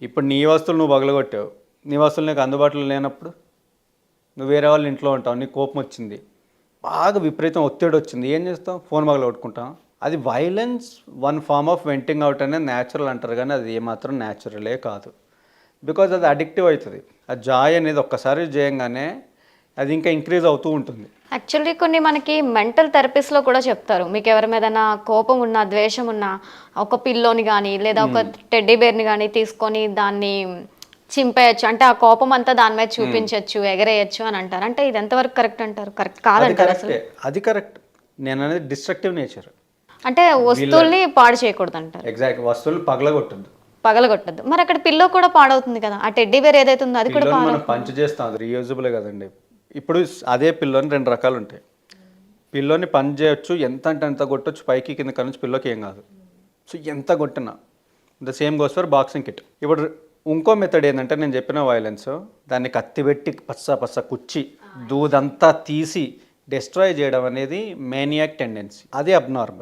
ఇప్పుడు నీ వస్తువులు నువ్వు పగలగొట్టావు, నీ వస్తువులు నీకు అందుబాటులో లేనప్పుడు నువ్వు వేరే వాళ్ళ ఇంట్లో ఉంటావు, నీకు కోపం వచ్చింది, బాగా విపరీతం ఒత్తిడి వచ్చింది, ఏం చేస్తావు? ఫోన్ పగలగొట్టుకుంటాం. అది violence one form of venting out అనేది న్యాచురల్ అంటారు, కానీ అది ఏమాత్రం న్యాచురలే కాదు. బికాజ్ అది అడిక్టివ్ అవుతుంది. ఆ జాయ్ అనేది ఒక్కసారి చేయంగానే అది ఇంకా ఇంక్రీజ్ అవుతూ ఉంటుంది. యాక్చువల్లీ కొన్ని మనకి మెంటల్ థెరపిస్ట్లో కూడా చెప్తారు, మీకు ఎవరి మీదైనా కోపం ఉన్నా ద్వేషం ఉన్నా ఒక పిల్లోని కానీ లేదా ఒక టెడ్డీ బేర్ని కానీ తీసుకొని దాన్ని చింపేయచ్చు, అంటే ఆ కోపం అంతా దాని మీద చూపించవచ్చు, ఎగరేయచ్చు అని అంటారు. అంటే ఇది ఎంతవరకు కరెక్ట్ అంటారు? కరెక్ట్ అది కాదంటారు అసలు? కరెక్టే, అది కరెక్ట్. నేను అనేది డిస్ట్రక్టివ్ నేచర్. అంటే వస్తువుల్ని పాడు చేయకూడదు అంటారు, ఎగ్జాక్ట్. వస్తువులు పగలగొట్టద్దు, పగలగొట్టద్దు. మరి అక్కడ పిల్లో కూడా పాడవుతుంది కదా, ఆ టెడ్డీ బేర్ ఏదైతే ఉందో అది కూడా పిల్లోని మనం పాడవుతుంది. పంచ్ చేస్తాం, అది రీయూజబులే కదండి. ఇప్పుడు అదే పిల్లోని రెండు రకాలు ఉంటాయి. పిల్లోని పంచ్ చేయొచ్చు, ఎంత అంటే అంత కొట్టొచ్చు, పైకి కింద నుంచి పిల్లోకి ఏం కాదు. సో ఎంత కొట్టినా the same goes for boxing kit. ఇప్పుడు ఇంకో మెథడ్ ఏంటంటే నేను చెప్పిన వైలెన్స్, దాన్ని కత్తిపెట్టి పచ్చ కుచ్చి దూదంతా తీసి డిస్ట్రాయ్ చేయడం అనేది మేనియాక్ టెండెన్సీ, అది అబ్నార్మల్.